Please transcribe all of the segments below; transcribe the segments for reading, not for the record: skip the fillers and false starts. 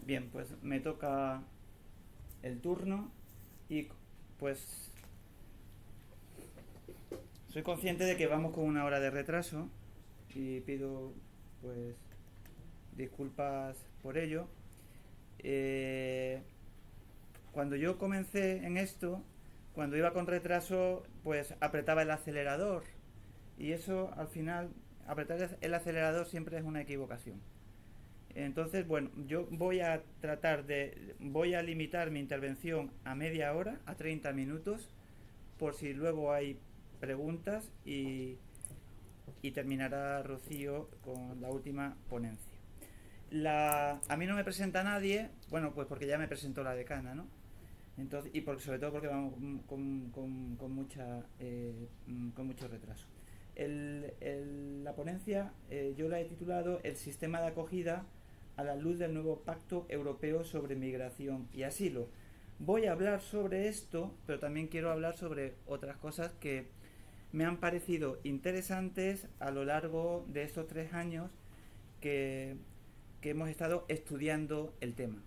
Bien, pues me toca el turno y pues soy consciente de que vamos con una hora de retraso y pido pues disculpas por ello. Eh, Cuando yo comencé en esto, cuando iba con retraso, pues apretaba el acelerador y eso al final, apretar el acelerador siempre es una equivocación. Entonces, bueno, yo voy a limitar mi intervención a media hora, a 30 minutos, por si luego hay preguntas y terminará Rocío con la última ponencia. A mí no me presenta nadie, bueno, pues porque ya me presentó la decana, ¿no? Entonces, y sobre todo porque vamos con mucho retraso. La ponencia yo la he titulado El sistema de acogida a la luz del nuevo Pacto Europeo sobre Migración y Asilo. Voy a hablar sobre esto, pero también quiero hablar sobre otras cosas que me han parecido interesantes a lo largo de estos 3 años que, que hemos estado estudiando el tema.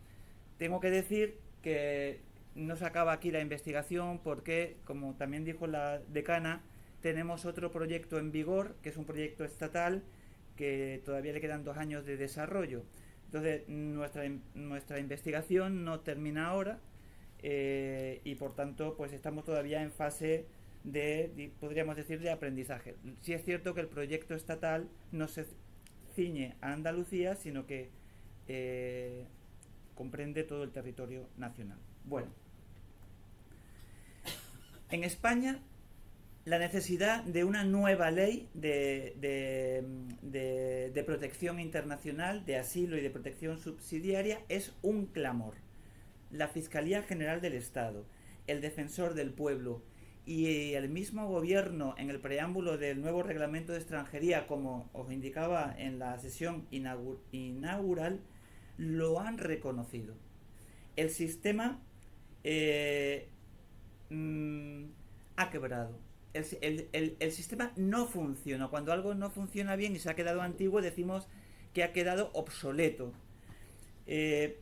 Tengo que decir que no se acaba aquí la investigación porque, como también dijo la decana, tenemos otro proyecto en vigor, que es un proyecto estatal, que todavía le quedan 2 años de desarrollo. Entonces, nuestra investigación no termina ahora y, por tanto, pues estamos todavía en fase podríamos decir, de aprendizaje. Sí es cierto que el proyecto estatal no se ciñe a Andalucía, sino que comprende todo el territorio nacional. Bueno, en España la necesidad de una nueva ley de protección internacional, de asilo y de protección subsidiaria es un clamor. La Fiscalía General del Estado, el Defensor del Pueblo y el mismo gobierno en el preámbulo del nuevo reglamento de extranjería, como os indicaba en la sesión inaugural, lo han reconocido. El sistema ha quebrado. El sistema no funciona. Cuando algo no funciona bien y se ha quedado antiguo, decimos que ha quedado obsoleto. Este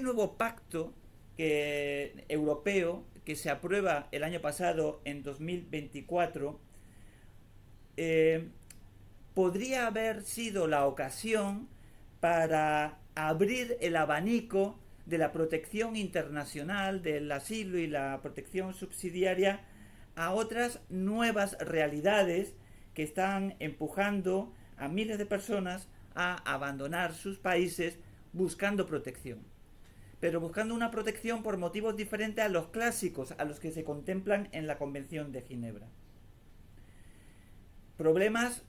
nuevo pacto europeo que se aprueba el año pasado, en 2024, podría haber sido la ocasión para abrir el abanico de la protección internacional, del asilo y la protección subsidiaria a otras nuevas realidades que están empujando a miles de personas a abandonar sus países buscando protección. Pero buscando una protección por motivos diferentes a los clásicos, a los que se contemplan en la Convención de Ginebra. Problemas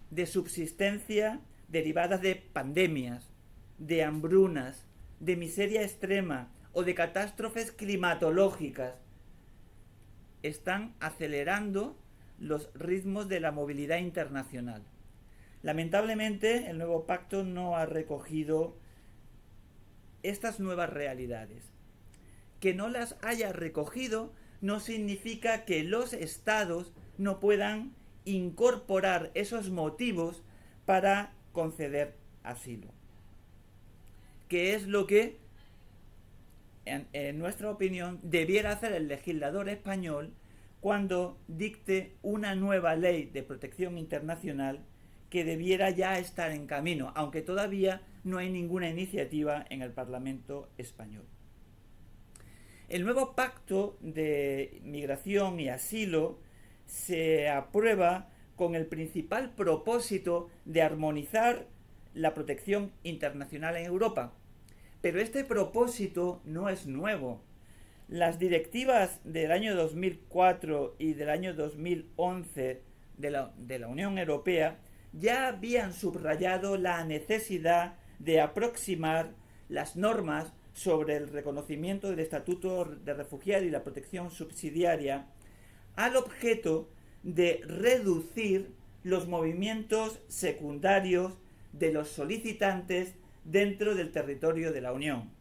de subsistencia derivadas de pandemias, de hambrunas, de miseria extrema o de catástrofes climatológicas están acelerando los ritmos de la movilidad internacional. Lamentablemente, el nuevo pacto no ha recogido estas nuevas realidades. Que no las haya recogido no significa que los estados no puedan incorporar esos motivos para conceder asilo. Que es lo que, en nuestra opinión, debiera hacer el legislador español cuando dicte una nueva ley de protección internacional que debiera ya estar en camino, aunque todavía no hay ninguna iniciativa en el Parlamento español. El nuevo pacto de migración y asilo se aprueba con el principal propósito de armonizar la protección internacional en Europa. Pero este propósito no es nuevo. Las directivas del año 2004 y del año 2011 de la Unión Europea ya habían subrayado la necesidad de aproximar las normas sobre el reconocimiento del estatuto de refugiado y la protección subsidiaria al objeto de reducir los movimientos secundarios de los solicitantes dentro del territorio de la Unión.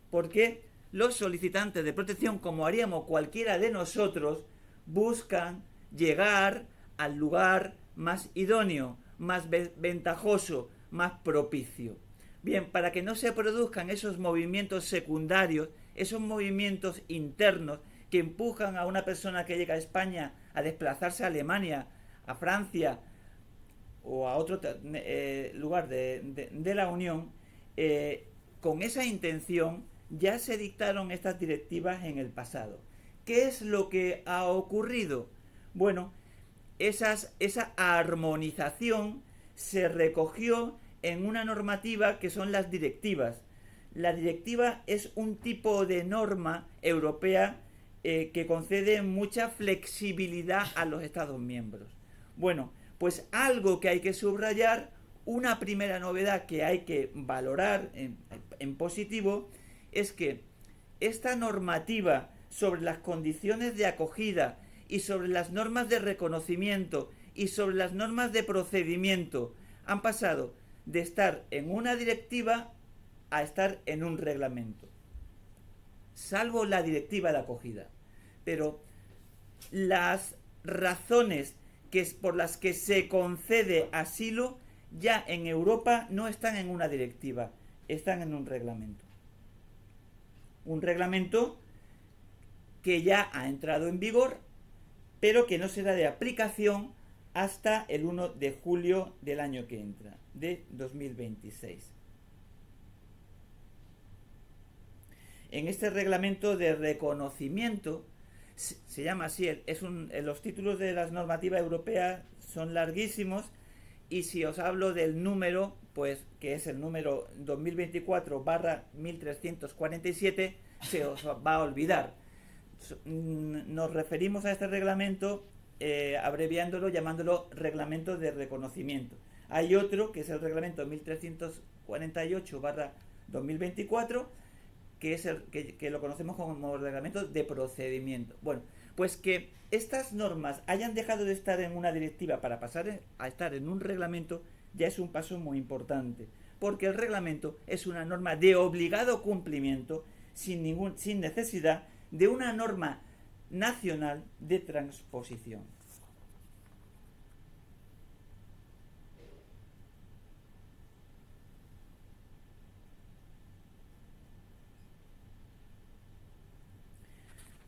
Porque los solicitantes de protección, como haríamos cualquiera de nosotros, buscan llegar al lugar más idóneo, más ventajoso, más propicio. Bien, para que no se produzcan esos movimientos secundarios, esos movimientos internos que empujan a una persona que llega a España a desplazarse a Alemania, a Francia o a otro lugar de la Unión, con esa intención ya se dictaron estas directivas en el pasado. ¿Qué es lo que ha ocurrido? Bueno, esa armonización se recogió en una normativa que son las directivas. La directiva es un tipo de norma europea que concede mucha flexibilidad a los Estados miembros. Bueno, pues algo que hay que subrayar, una primera novedad que hay que valorar en positivo, es que esta normativa sobre las condiciones de acogida y sobre las normas de reconocimiento y sobre las normas de procedimiento han pasado de estar en una directiva a estar en un reglamento, salvo la directiva de acogida. Pero las razones por las que se concede asilo ya en Europa no están en una directiva, están en un reglamento. Un reglamento que ya ha entrado en vigor, pero que no será de aplicación hasta el 1 de julio del año que entra, de 2026. En este reglamento de reconocimiento, se llama así, los títulos de las normativas europeas son larguísimos, y si os hablo del número, pues que es el número 2024/1347, se os va a olvidar. Nos referimos a este reglamento abreviándolo, llamándolo reglamento de reconocimiento. Hay otro que es el reglamento 1348/2024, que es que lo conocemos como reglamento de procedimiento. Bueno, pues que estas normas hayan dejado de estar en una directiva para pasar a estar en un reglamento ya es un paso muy importante, porque el reglamento es una norma de obligado cumplimiento sin necesidad de una norma nacional de transposición.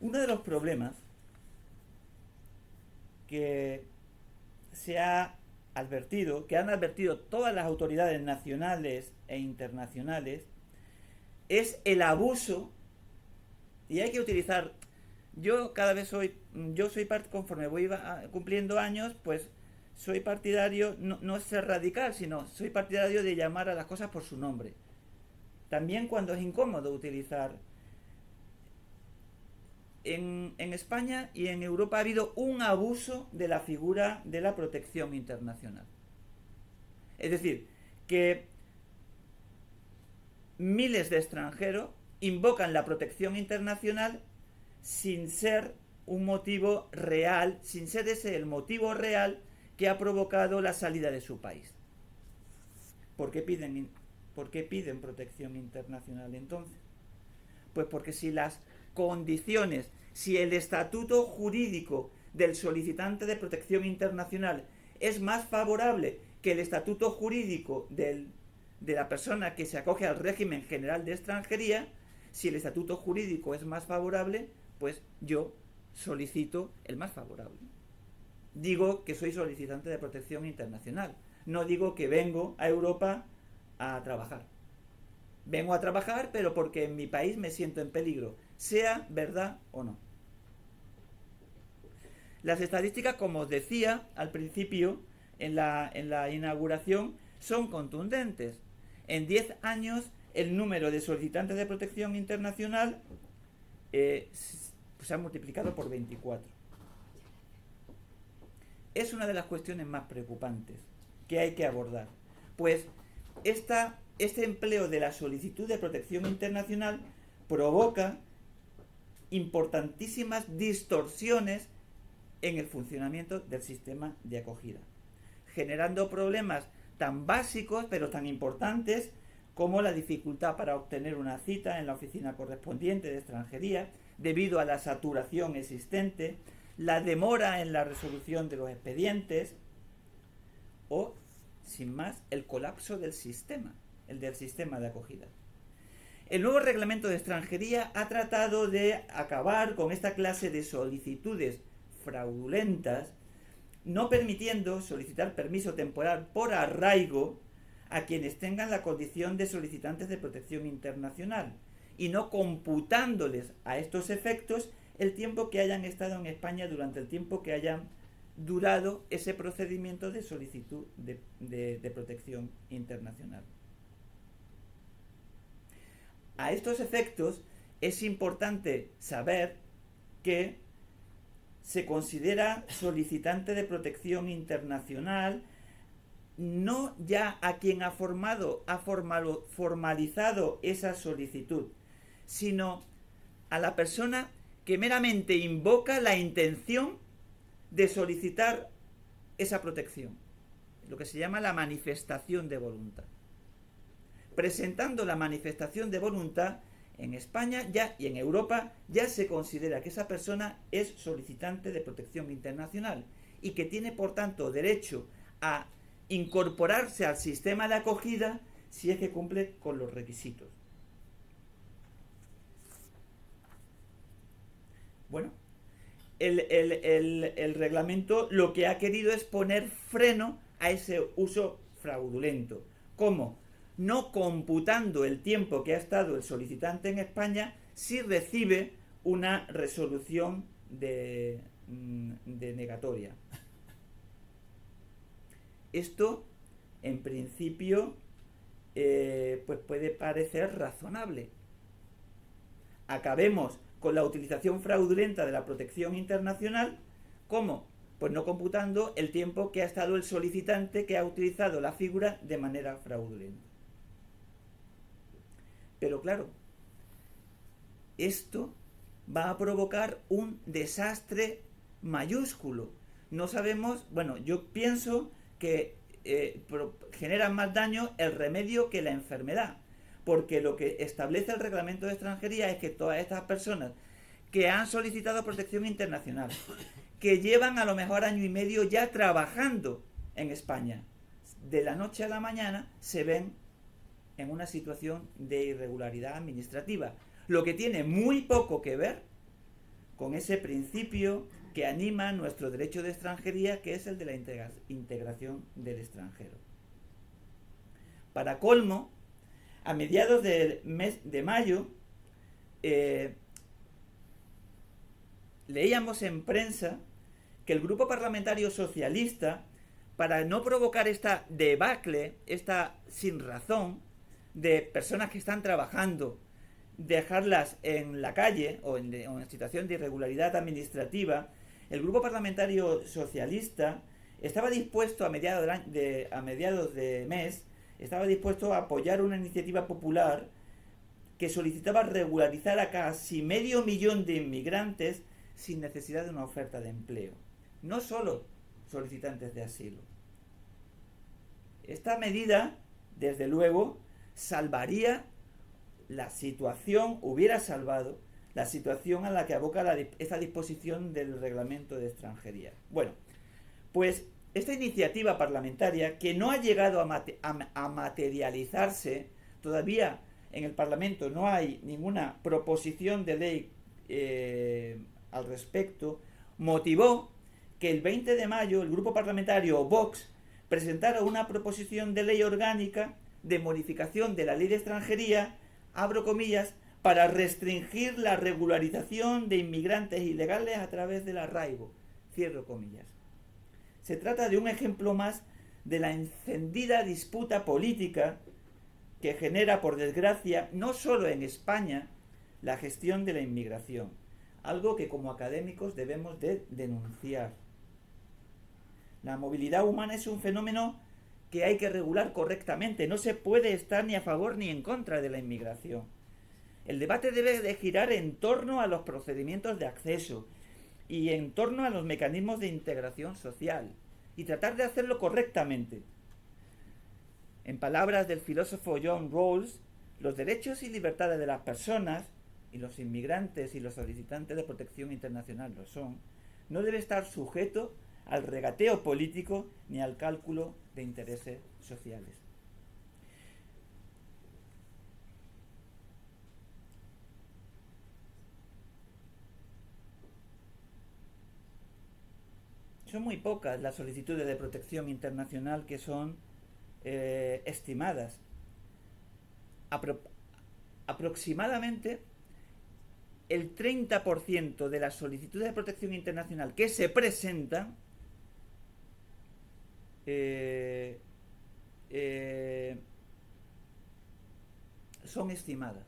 Uno de los problemas que se ha advertido, que han advertido todas las autoridades nacionales e internacionales, es el abuso, y hay que utilizar, yo soy conforme voy cumpliendo años, pues soy partidario, no es ser radical, sino soy partidario de llamar a las cosas por su nombre. También cuando es incómodo utilizar. En España y en Europa ha habido un abuso de la figura de la protección internacional. Es decir, que miles de extranjeros invocan la protección internacional sin ser un motivo real, sin ser ese el motivo real que ha provocado la salida de su país. ¿Por qué piden protección internacional entonces? Pues porque si las condiciones, si el estatuto jurídico del solicitante de protección internacional es más favorable que el estatuto jurídico de la persona que se acoge al régimen general de extranjería, si el estatuto jurídico es más favorable, pues yo solicito el más favorable. Digo que soy solicitante de protección internacional, no digo que vengo a Europa a trabajar. Vengo a trabajar, pero porque en mi país me siento en peligro, sea verdad o no. Las estadísticas, como os decía al principio, en la inauguración, son contundentes. En 10 años, el número de solicitantes de protección internacional se ha multiplicado por 24. Es una de las cuestiones más preocupantes que hay que abordar. Pues este empleo de la solicitud de protección internacional provoca importantísimas distorsiones en el funcionamiento del sistema de acogida, generando problemas tan básicos pero tan importantes como la dificultad para obtener una cita en la oficina correspondiente de extranjería debido a la saturación existente, la demora en la resolución de los expedientes o, sin más, el colapso del sistema. el del sistema de acogida. El nuevo reglamento de extranjería ha tratado de acabar con esta clase de solicitudes fraudulentas, no permitiendo solicitar permiso temporal por arraigo a quienes tengan la condición de solicitantes de protección internacional y no computándoles a estos efectos el tiempo que hayan estado en España durante el tiempo que hayan durado ese procedimiento de solicitud de protección internacional. A estos efectos es importante saber que se considera solicitante de protección internacional no ya a quien ha formalizado esa solicitud, sino a la persona que meramente invoca la intención de solicitar esa protección, lo que se llama la manifestación de voluntad. Presentando la manifestación de voluntad, en España ya y en Europa ya se considera que esa persona es solicitante de protección internacional y que tiene por tanto derecho a incorporarse al sistema de acogida si es que cumple con los requisitos. Bueno, el reglamento lo que ha querido es poner freno a ese uso fraudulento. ¿Cómo? No computando el tiempo que ha estado el solicitante en España si recibe una resolución de negatoria. Esto, en principio, pues puede parecer razonable. Acabemos con la utilización fraudulenta de la protección internacional. ¿Cómo? Pues no computando el tiempo que ha estado el solicitante que ha utilizado la figura de manera fraudulenta. Pero claro, esto va a provocar un desastre mayúsculo. No sabemos, bueno, yo pienso que genera más daño el remedio que la enfermedad, porque lo que establece el reglamento de extranjería es que todas estas personas que han solicitado protección internacional, que llevan a lo mejor año y medio ya trabajando en España, de la noche a la mañana se ven en una situación de irregularidad administrativa, lo que tiene muy poco que ver con ese principio que anima nuestro derecho de extranjería, que es el de la integración del extranjero. Para colmo, a mediados del mes de mayo, leíamos en prensa que el Grupo Parlamentario Socialista, para no provocar esta debacle, esta sinrazón de personas que están trabajando, dejarlas en la calle o en situación de irregularidad administrativa, el Grupo Parlamentario Socialista estaba dispuesto a mediados de mes, estaba dispuesto a apoyar una iniciativa popular que solicitaba regularizar a casi 500.000 de inmigrantes sin necesidad de una oferta de empleo. No solo solicitantes de asilo. Esta medida, desde luego, salvaría la situación, hubiera salvado la situación a la que aboca esta disposición del reglamento de extranjería. Bueno, pues esta iniciativa parlamentaria, que no ha llegado a materializarse, todavía en el Parlamento no hay ninguna proposición de ley al respecto, motivó que el 20 de mayo el grupo parlamentario Vox presentara una proposición de ley orgánica de modificación de la ley de extranjería, abro comillas, para restringir la regularización de inmigrantes ilegales a través del arraigo, cierro comillas. Se trata de un ejemplo más de la encendida disputa política que genera, por desgracia, no solo en España, la gestión de la inmigración, algo que como académicos debemos de denunciar. La movilidad humana es un fenómeno que hay que regular correctamente. No se puede estar ni a favor ni en contra de la inmigración. El debate debe de girar en torno a los procedimientos de acceso y en torno a los mecanismos de integración social y tratar de hacerlo correctamente. En palabras del filósofo John Rawls, los derechos y libertades de las personas, y los inmigrantes y los solicitantes de protección internacional lo son, no debe estar sujeto al regateo político ni al cálculo de intereses sociales. son muy pocas las solicitudes de protección internacional que son estimadas. Aproximadamente el 30% de las solicitudes de protección internacional que se presentan son estimadas.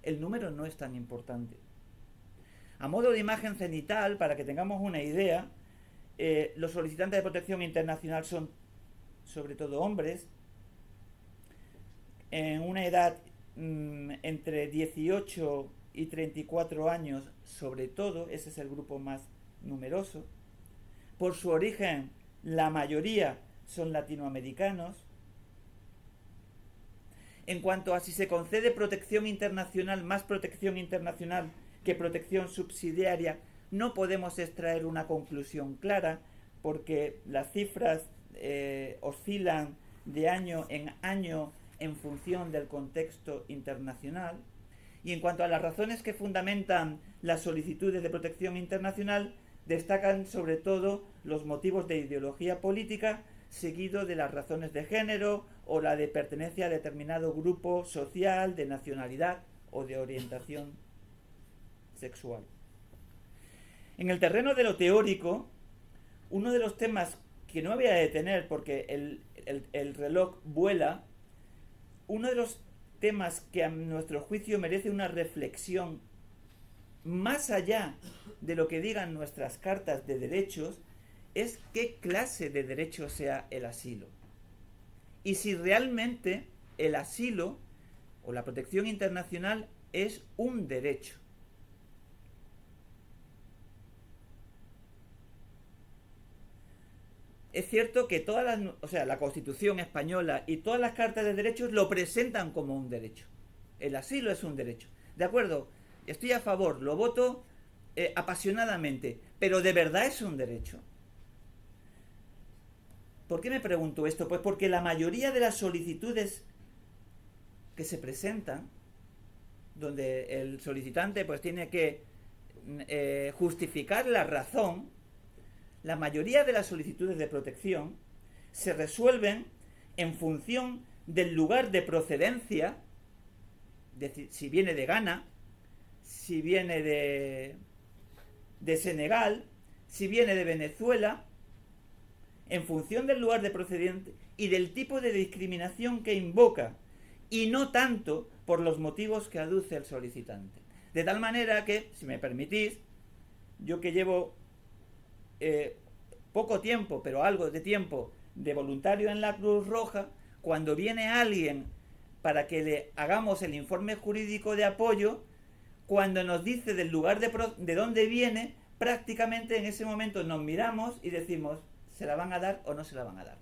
El número no es tan importante. A modo de imagen cenital, para que tengamos una idea, los solicitantes de protección internacional son sobre todo hombres en una edad entre 18 y 34 años, sobre todo, ese es el grupo más numeroso. Por su origen, la mayoría son latinoamericanos. En cuanto a si se concede protección internacional, más protección internacional que protección subsidiaria, no podemos extraer una conclusión clara, porque las cifras oscilan de año en año en función del contexto internacional. Y en cuanto a las razones que fundamentan las solicitudes de protección internacional, destacan sobre todo los motivos de ideología política, seguido de las razones de género o la de pertenencia a determinado grupo social, de nacionalidad o de orientación sexual. En el terreno de lo teórico, uno de los temas que no voy a detener porque el reloj vuela, uno de los temas que a nuestro juicio merece una reflexión más allá de lo que digan nuestras cartas de derechos, es qué clase de derecho sea el asilo. Y si realmente el asilo o la protección internacional es un derecho. Es cierto que la Constitución española y todas las cartas de derechos lo presentan como un derecho. El asilo es un derecho. De acuerdo, estoy a favor, lo voto apasionadamente, pero ¿de verdad es un derecho? ¿Por qué me pregunto esto? Pues porque la mayoría de las solicitudes que se presentan, donde el solicitante pues tiene que justificar la razón, la mayoría de las solicitudes de protección se resuelven en función del lugar de procedencia, es decir, si viene de Ghana, si viene de Senegal, si viene de Venezuela, en función del lugar de procedencia y del tipo de discriminación que invoca, y no tanto por los motivos que aduce el solicitante. De tal manera que, si me permitís, yo que llevo poco tiempo, pero algo de tiempo de voluntario en la Cruz Roja, cuando viene alguien para que le hagamos el informe jurídico de apoyo, cuando nos dice del lugar de dónde viene, prácticamente en ese momento nos miramos y decimos, ¿se la van a dar o no se la van a dar?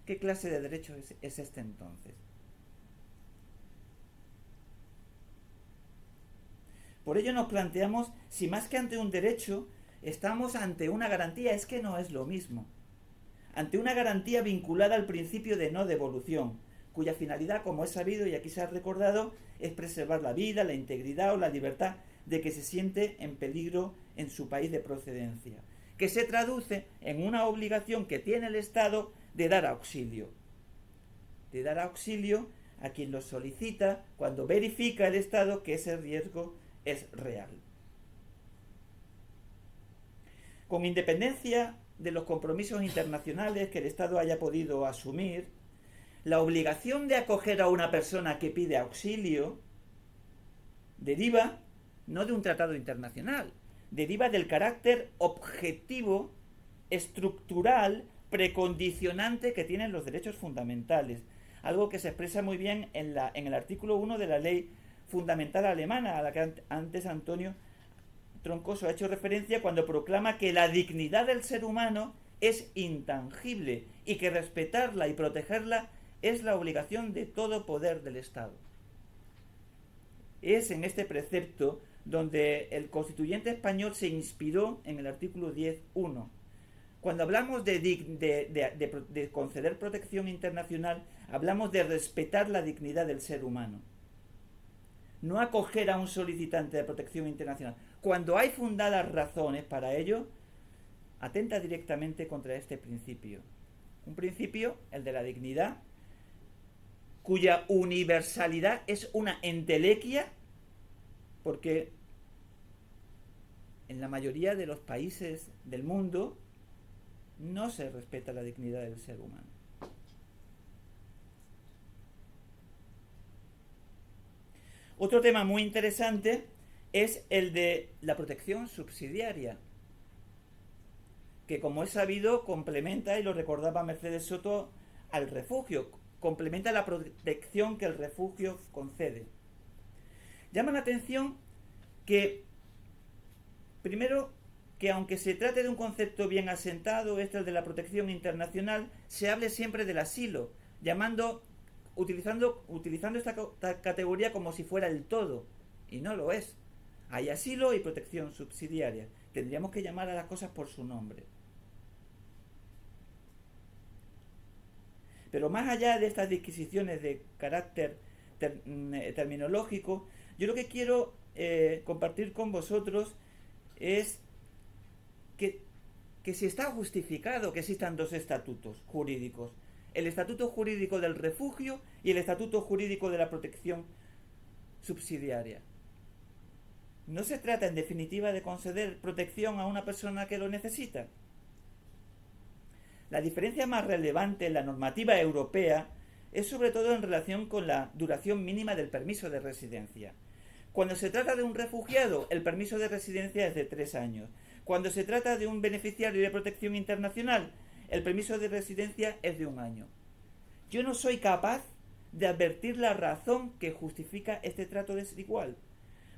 ¿Qué clase de derecho es este entonces? Por ello nos planteamos si más que ante un derecho estamos ante una garantía. Es que no es lo mismo. Ante una garantía vinculada al principio de no devolución, cuya finalidad, como es sabido y aquí se ha recordado, es preservar la vida, la integridad o la libertad de que se siente en peligro en su país de procedencia, que se traduce en una obligación que tiene el Estado de dar auxilio. De dar auxilio a quien lo solicita cuando verifica el Estado que ese riesgo es real. Con independencia de los compromisos internacionales que el Estado haya podido asumir, la obligación de acoger a una persona que pide auxilio deriva no de un tratado internacional, deriva del carácter objetivo, estructural, precondicionante que tienen los derechos fundamentales, algo que se expresa muy bien en el artículo 1 de la Ley Fundamental Alemana, a la que antes Antonio Troncoso ha hecho referencia cuando proclama que la dignidad del ser humano es intangible y que respetarla y protegerla es la obligación de todo poder del Estado. Es en este precepto donde el constituyente español se inspiró en el artículo 10.1. Cuando hablamos de conceder protección internacional, hablamos de respetar la dignidad del ser humano. No acoger a un solicitante de protección internacional. Cuando hay fundadas razones para ello, atenta directamente contra este principio. Un principio, el de la dignidad, cuya universalidad es una entelequia, porque en la mayoría de los países del mundo no se respeta la dignidad del ser humano. Otro tema muy interesante es el de la protección subsidiaria, que, como es sabido, complementa, y lo recordaba Mercedes Soto, al refugio, complementa la protección que el refugio concede. Llama la atención que, primero, que aunque se trate de un concepto bien asentado, este el de la protección internacional, se hable siempre del asilo, utilizando esta categoría como si fuera el todo, y no lo es. Hay asilo y protección subsidiaria. Tendríamos que llamar a las cosas por su nombre. Pero más allá de estas disquisiciones de carácter terminológico, yo lo que quiero compartir con vosotros es que si está justificado que existan dos estatutos jurídicos, el estatuto jurídico del refugio y el estatuto jurídico de la protección subsidiaria. No se trata, en definitiva, de conceder protección a una persona que lo necesita. La diferencia más relevante en la normativa europea es sobre todo en relación con la duración mínima del permiso de residencia. Cuando se trata de un refugiado, el permiso de residencia es de 3 años. Cuando se trata de un beneficiario de protección internacional, el permiso de residencia es de 1 año. Yo no soy capaz de advertir la razón que justifica este trato desigual,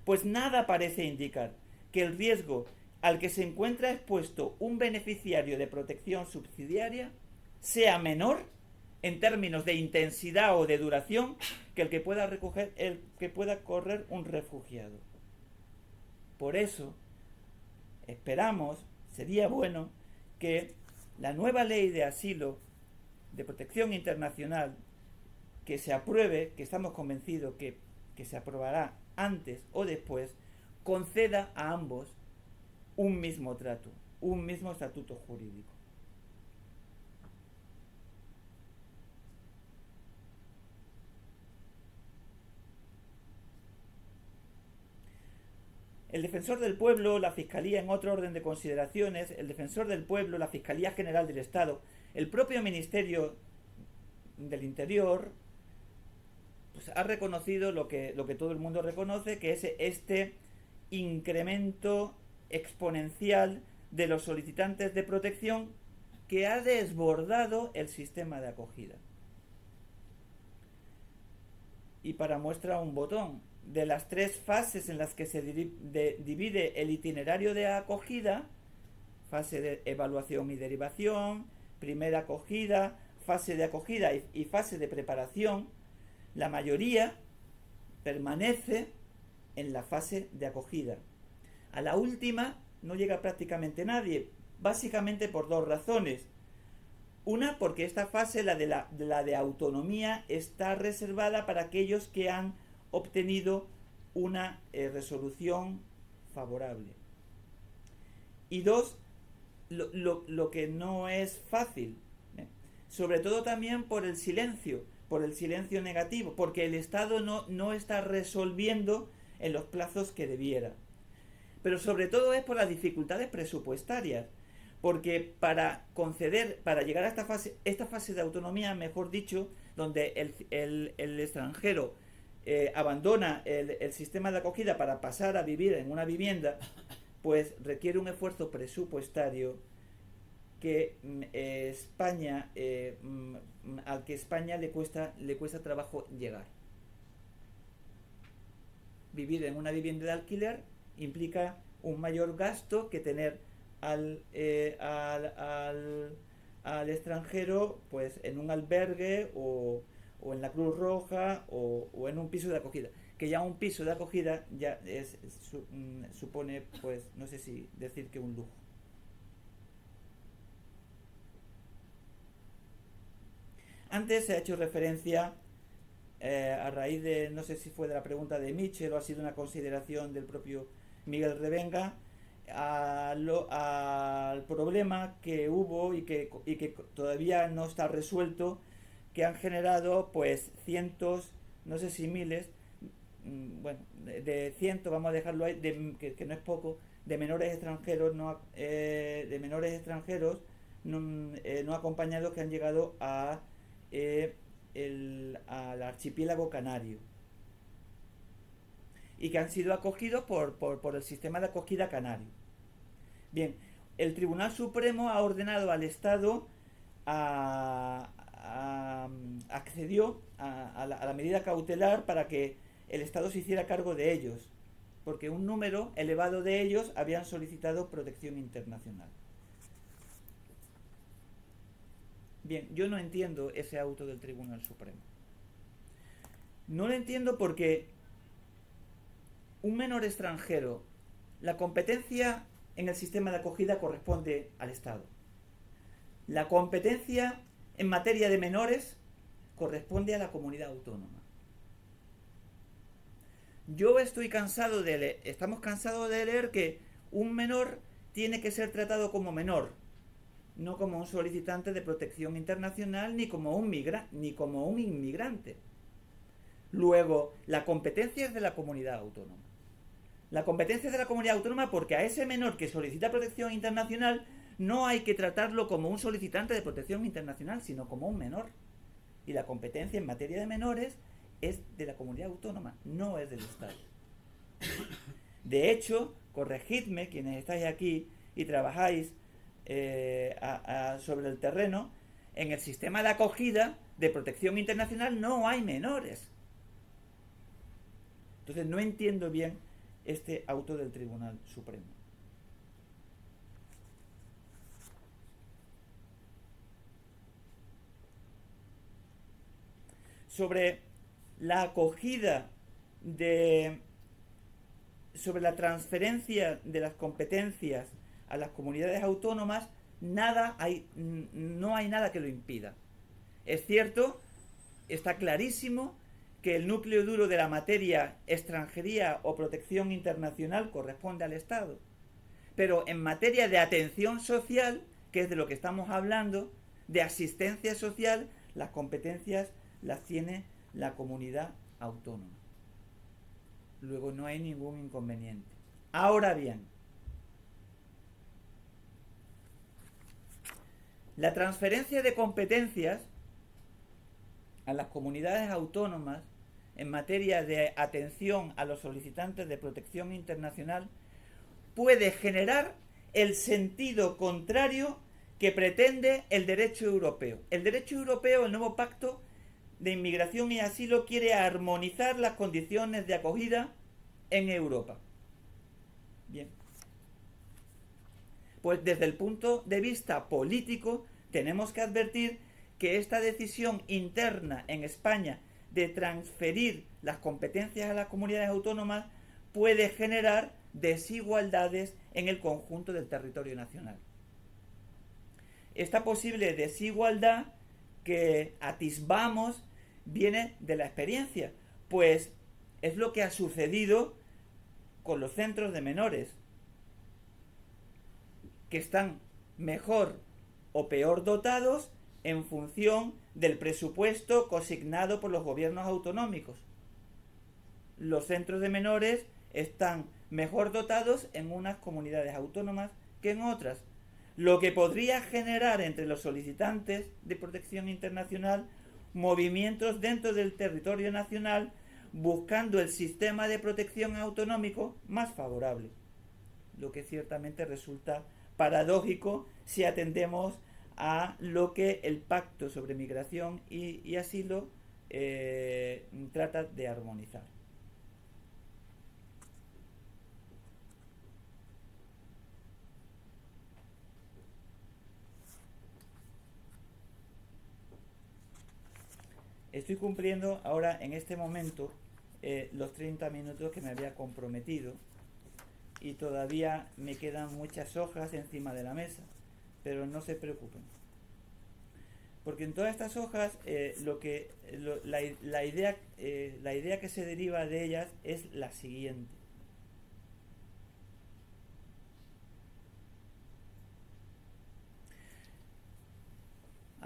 pues nada parece indicar que el riesgo al que se encuentra expuesto un beneficiario de protección subsidiaria sea menor en términos de intensidad o de duración que el que pueda correr un refugiado. Por eso esperamos, sería bueno que la nueva ley de asilo, de protección internacional, que se apruebe, que estamos convencidos que se aprobará antes o después, conceda a ambos un mismo trato, un mismo estatuto jurídico. El Defensor del Pueblo, la Fiscalía, en otro orden de consideraciones, el Defensor del Pueblo, la Fiscalía General del Estado, el propio Ministerio del Interior, pues ha reconocido lo que todo el mundo reconoce, que es este incremento exponencial de los solicitantes de protección que ha desbordado el sistema de acogida. Y para muestra un botón, de las 3 fases en las que se divide el itinerario de acogida, fase de evaluación y derivación, primera acogida, fase de acogida y fase de preparación, la mayoría permanece en la fase de acogida. A la última no llega prácticamente nadie, básicamente por 2 razones. Una, porque esta fase, la de autonomía, está reservada para aquellos que han obtenido una resolución favorable. Y 2, lo que no es fácil, sobre todo también por el silencio negativo, porque el Estado no está resolviendo en los plazos que debiera. Pero sobre todo es por las dificultades presupuestarias, porque para llegar a esta fase de autonomía, mejor dicho, donde el extranjero abandona el sistema de acogida para pasar a vivir en una vivienda, pues requiere un esfuerzo presupuestario que al que España le cuesta trabajo llegar. Vivir en una vivienda de alquiler implica un mayor gasto que tener al extranjero pues en un albergue o en la Cruz Roja o en un piso de acogida, que ya un piso de acogida ya supone, pues no sé si decir que un lujo. Antes se ha hecho referencia a raíz de, no sé si fue de la pregunta de Mitchell o ha sido una consideración del propio Miguel Revenga, al problema que hubo y que todavía no está resuelto, que han generado pues cientos, no sé si miles, bueno, de cientos, vamos a dejarlo ahí, que no es poco, de menores extranjeros no acompañados que han llegado al archipiélago canario y que han sido acogidos por el sistema de acogida canario. Bien, el Tribunal Supremo ha ordenado al Estado accedió a la medida cautelar para que el Estado se hiciera cargo de ellos, porque un número elevado de ellos habían solicitado protección internacional. Bien, yo no entiendo ese auto del Tribunal Supremo. No lo entiendo porque un menor extranjero, la competencia en el sistema de acogida corresponde al Estado. La competencia en materia de menores corresponde a la comunidad autónoma. Estamos cansados de leer que un menor tiene que ser tratado como menor, no como un solicitante de protección internacional ni como un inmigrante. Luego, la competencia es de la comunidad autónoma. La competencia es de la comunidad autónoma porque a ese menor que solicita protección internacional no hay que tratarlo como un solicitante de protección internacional, sino como un menor. Y la competencia en materia de menores es de la comunidad autónoma, no es del Estado. De hecho, corregidme quienes estáis aquí y trabajáis sobre el terreno, en el sistema de acogida de protección internacional no hay menores. Entonces no entiendo bien este auto del Tribunal Supremo. Sobre la acogida sobre la transferencia de las competencias a las comunidades autónomas, no hay nada que lo impida. Es cierto, está clarísimo que el núcleo duro de la materia extranjería o protección internacional corresponde al Estado. Pero en materia de atención social, que es de lo que estamos hablando, de asistencia social, las competencias las tiene la comunidad autónoma. Luego no hay ningún inconveniente. Ahora bien, la transferencia de competencias a las comunidades autónomas en materia de atención a los solicitantes de protección internacional puede generar el sentido contrario que pretende el derecho europeo. El derecho europeo, el nuevo pacto de inmigración y asilo, quiere armonizar las condiciones de acogida en Europa. Bien. Pues desde el punto de vista político tenemos que advertir que esta decisión interna en España de transferir las competencias a las comunidades autónomas puede generar desigualdades en el conjunto del territorio nacional. Esta posible desigualdad que atisbamos viene de la experiencia, pues es lo que ha sucedido con los centros de menores, que están mejor o peor dotados en función del presupuesto consignado por los gobiernos autonómicos. Los centros de menores están mejor dotados en unas comunidades autónomas que en otras, lo que podría generar entre los solicitantes de protección internacional movimientos dentro del territorio nacional buscando el sistema de protección autonómico más favorable, lo que ciertamente resulta paradójico si atendemos a lo que el Pacto sobre Migración y Asilo trata de armonizar. Estoy cumpliendo ahora en este momento los 30 minutos que me había comprometido y todavía me quedan muchas hojas encima de la mesa, pero no se preocupen, porque en todas estas hojas la idea que se deriva de ellas es la siguiente.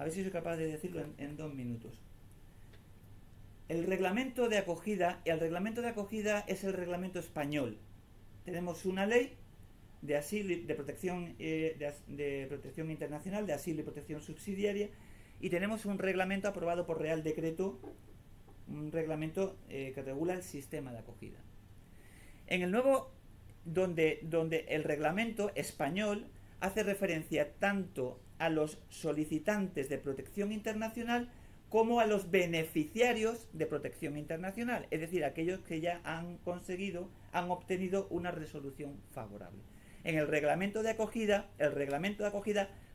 A ver si soy capaz de decirlo en 2 minutos. El reglamento de acogida es el reglamento español. Tenemos una ley de asilo y de protección, de protección internacional, de asilo y protección subsidiaria, y tenemos un reglamento aprobado por Real Decreto, un reglamento que regula el sistema de acogida. En el nuevo, donde el reglamento español hace referencia tanto a los solicitantes de protección internacional como a los beneficiarios de protección internacional, es decir, aquellos que ya han obtenido una resolución favorable. En el reglamento de acogida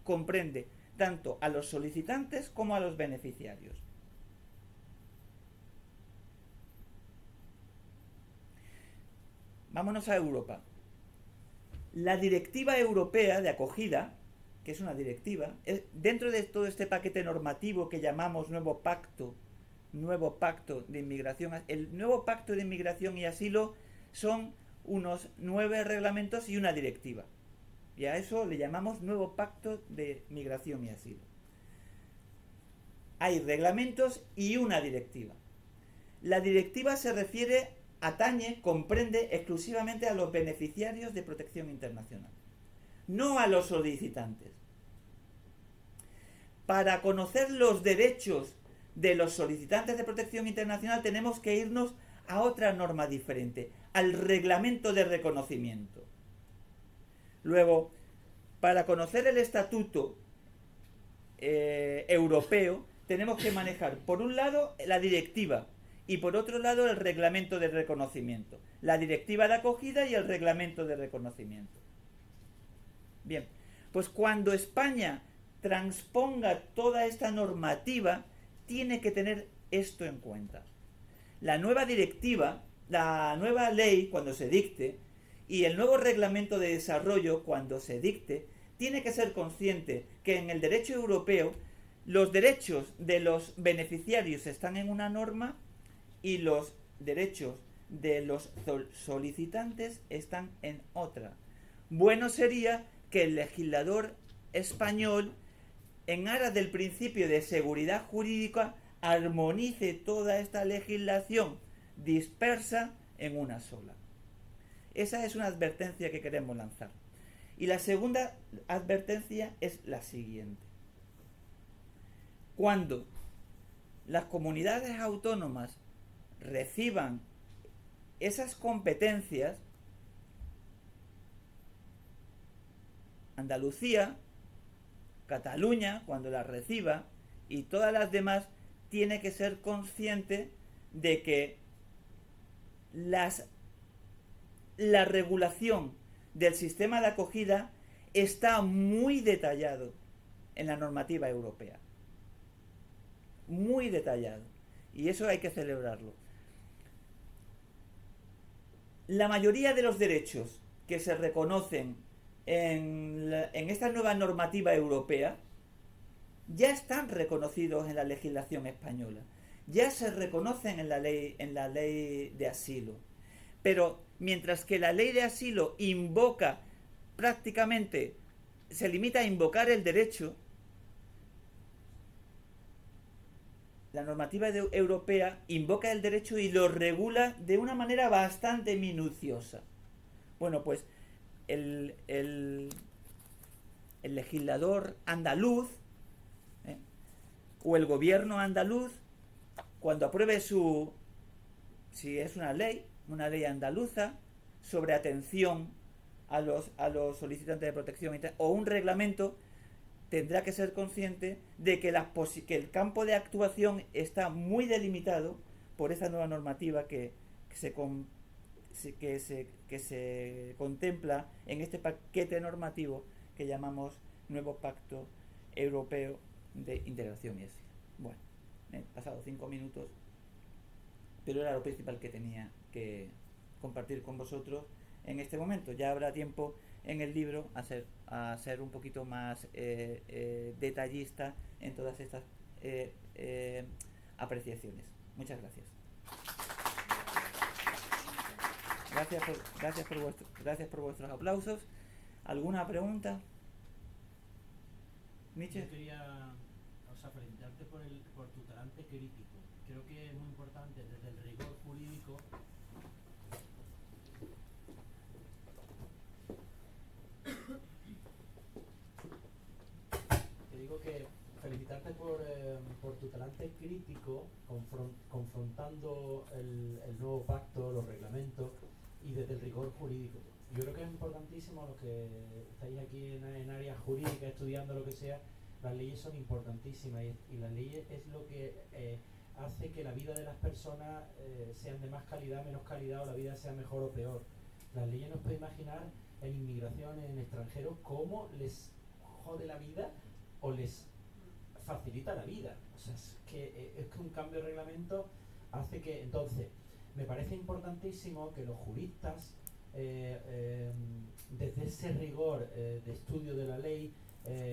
comprende tanto a los solicitantes como a los beneficiarios. Vámonos a Europa. La directiva europea de acogida, que es una directiva, dentro de todo este paquete normativo que llamamos nuevo pacto de inmigración, el nuevo pacto de inmigración y asilo son unos 9 reglamentos y una directiva. Y a eso le llamamos nuevo pacto de migración y asilo. Hay reglamentos y una directiva. La directiva comprende exclusivamente a los beneficiarios de protección internacional, no a los solicitantes. Para conocer los derechos de los solicitantes de protección internacional tenemos que irnos a otra norma diferente, al reglamento de reconocimiento. Luego, para conocer el estatuto europeo, tenemos que manejar, por un lado, la directiva y por otro lado, el reglamento de reconocimiento. La directiva de acogida y el reglamento de reconocimiento. Bien, pues cuando España transponga toda esta normativa, tiene que tener esto en cuenta. La nueva directiva, la nueva ley, cuando se dicte, y el nuevo reglamento de desarrollo, cuando se dicte, tiene que ser consciente que en el derecho europeo los derechos de los beneficiarios están en una norma y los derechos de los solicitantes están en otra. Bueno sería que el legislador español, en aras del principio de seguridad jurídica, armonice toda esta legislación dispersa en una sola. Esa es una advertencia que queremos lanzar. Y la segunda advertencia es la siguiente. Cuando las comunidades autónomas reciban esas competencias, Andalucía, Cataluña, cuando las reciba, y todas las demás, tiene que ser consciente de que la regulación del sistema de acogida está muy detallado en la normativa europea. Muy detallado. Y eso hay que celebrarlo. La mayoría de los derechos que se reconocen en esta nueva normativa europea ya están reconocidos en la legislación española. Ya se reconocen en la ley de asilo. Pero mientras que la ley de asilo se limita a invocar el derecho, la normativa europea invoca el derecho y lo regula de una manera bastante minuciosa. Bueno, pues el legislador andaluz, o el gobierno andaluz, cuando apruebe si es una ley andaluza sobre atención a los solicitantes de protección o un reglamento, tendrá que ser consciente de que el campo de actuación está muy delimitado por esa nueva normativa que se contempla en este paquete normativo que llamamos Nuevo Pacto Europeo de Integración y Asilo. Bueno, he pasado 5 minutos, pero era lo principal que tenía que compartir con vosotros en este momento. Ya habrá tiempo en el libro a ser un poquito más detallista en todas estas apreciaciones. Muchas gracias. Gracias por vuestros aplausos. ¿Alguna pregunta? Miche. Yo quería, sea, felicitarte por tu talante crítico. Creo que es muy importante desde el rigor jurídico. Te digo que felicitarte por tu talante crítico, confrontando el nuevo pacto, los reglamentos y desde el rigor jurídico. Yo creo que es importantísimo los que estáis aquí en áreas jurídicas estudiando lo que sea. Las leyes son importantísimas y las leyes es lo que hace que la vida de las personas sean de más calidad, menos calidad, o la vida sea mejor o peor. Las leyes nos puede imaginar en inmigración, en extranjeros, cómo les jode la vida o les facilita la vida. O sea, es que un cambio de reglamento hace que... Entonces, me parece importantísimo que los juristas, desde ese rigor de estudio de la ley,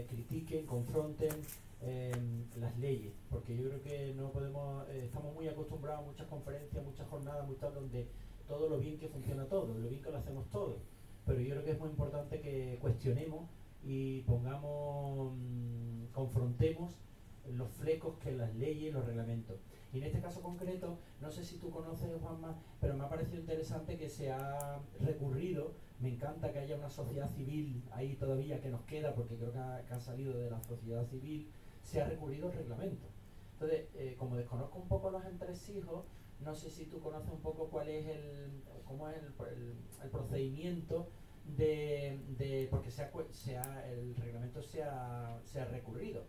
critiquen, confronten las leyes, porque yo creo que no podemos, estamos muy acostumbrados a muchas conferencias, muchas jornadas, muchas donde todo lo bien que funciona todo, lo bien que lo hacemos todo, pero yo creo que es muy importante que cuestionemos y pongamos, confrontemos los flecos que las leyes, los reglamentos. Y en este caso concreto, no sé si tú conoces, Juanma, pero me ha parecido interesante que se ha recurrido. Me encanta que haya una sociedad civil ahí todavía que nos queda, porque creo que ha salido de la sociedad civil, se ha recurrido al reglamento. Entonces, como desconozco un poco los entresijos, no sé si tú conoces un poco cuál es cómo es el procedimiento porque el reglamento se ha recurrido.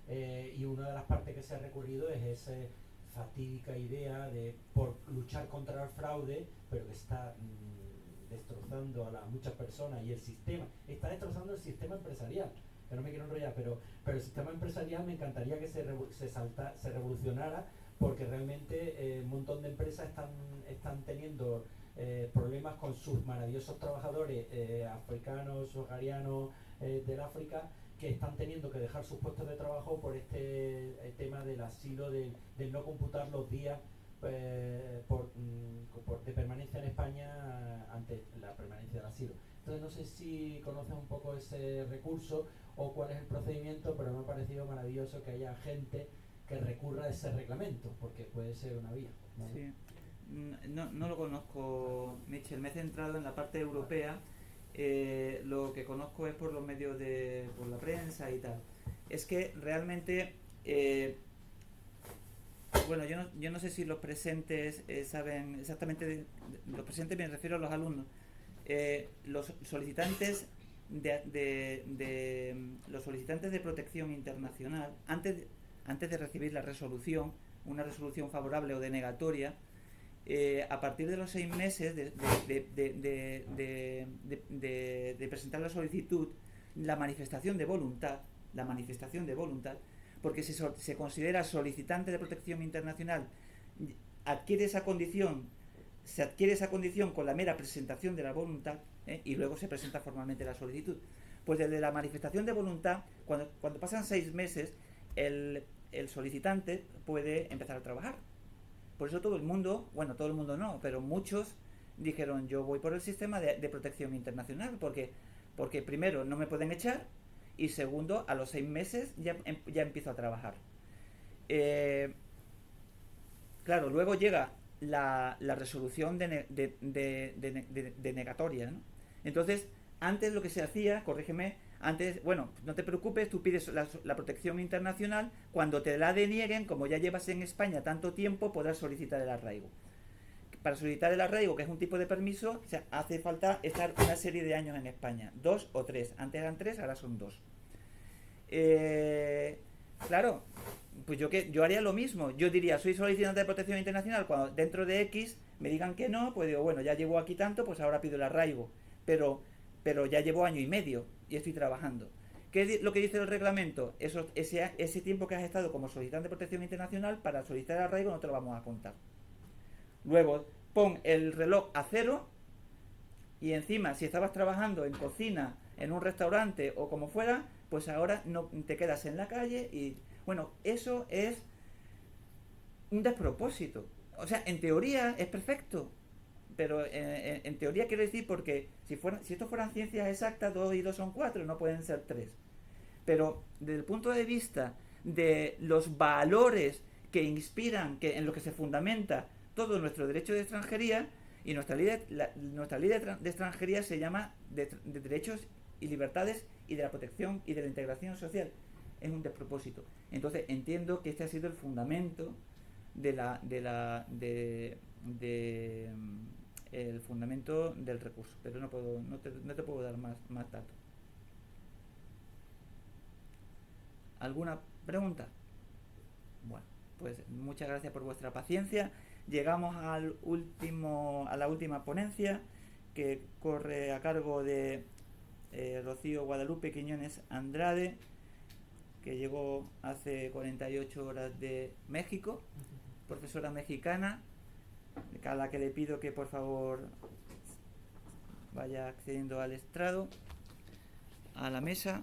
Y una de las partes que se ha recurrido es esa fatídica idea de por luchar contra el fraude, pero que está destrozando a muchas personas y el sistema, está destrozando el sistema empresarial, que no me quiero enrollar, pero el sistema empresarial me encantaría que se revolucionara, porque realmente un montón de empresas están teniendo problemas con sus maravillosos trabajadores africanos, saharianos del África, que están teniendo que dejar sus puestos de trabajo por este tema del asilo, del no computar los días de permanencia en España ante la permanencia del asilo. Entonces no sé si conoces un poco ese recurso o cuál es el procedimiento, pero me ha parecido maravilloso que haya gente que recurra a ese reglamento, porque puede ser una vía, ¿no? Sí. No lo conozco, Michel. Me he centrado en la parte europea. Lo que conozco es por los medios por la prensa y tal. Es que realmente, bueno, yo no sé si los presentes saben exactamente, los presentes me refiero a los alumnos. Los solicitantes los solicitantes de protección internacional, antes de recibir la resolución, una resolución favorable o denegatoria, a partir de los 6 meses de presentar la solicitud, la manifestación de voluntad, porque se considera solicitante de protección internacional, adquiere esa condición, se adquiere esa condición con la mera presentación de la voluntad, y luego se presenta formalmente la solicitud. Pues desde la manifestación de voluntad, cuando pasan 6 meses, el solicitante puede empezar a trabajar. Por eso todo el mundo, bueno, todo el mundo no, pero muchos dijeron: yo voy por el sistema de protección internacional, porque primero no me pueden echar, y segundo, a los 6 meses ya empiezo a trabajar. Claro, luego llega la resolución denegatoria, ¿no? Entonces, antes lo que se hacía, corrígeme, antes, bueno, no te preocupes, tú pides la protección internacional, cuando te la denieguen, como ya llevas en España tanto tiempo, podrás solicitar el arraigo. Para solicitar el arraigo, que es un tipo de permiso, o sea, hace falta estar una serie de años en España, 2 o 3, antes eran 3, ahora son 2. Claro, pues yo haría lo mismo. Yo diría: soy solicitante de protección internacional. Cuando dentro de X me digan que no, pues digo: bueno, ya llevo aquí tanto, pues ahora pido el arraigo. Pero ya llevo año y medio y estoy trabajando. ¿Qué es lo que dice el reglamento? Ese tiempo que has estado como solicitante de protección internacional, para solicitar el arraigo no te lo vamos a contar. Luego pon el reloj a 0, y encima, si estabas trabajando en cocina, en un restaurante o como fuera, pues ahora no te quedas en la calle. Y bueno, eso es un despropósito. O sea, en teoría es perfecto, pero en teoría quiero decir, porque si esto fueran ciencias exactas, 2 y 2 son 4, no pueden ser 3. Pero desde el punto de vista de los valores que inspiran, en lo que se fundamenta todo nuestro derecho de extranjería, y nuestra ley de extranjería se llama de derechos y libertades y de la protección y de la integración social. Es un despropósito. Entonces entiendo que este ha sido el fundamento el fundamento del recurso, pero no te puedo dar más datos. ¿Alguna pregunta? Bueno, pues muchas gracias por vuestra paciencia. Llegamos a la última ponencia, que corre a cargo de Rocío Guadalupe Quiñones Andrade, que llegó hace 48 horas de México, profesora mexicana, a la que le pido que por favor vaya accediendo al estrado, a la mesa.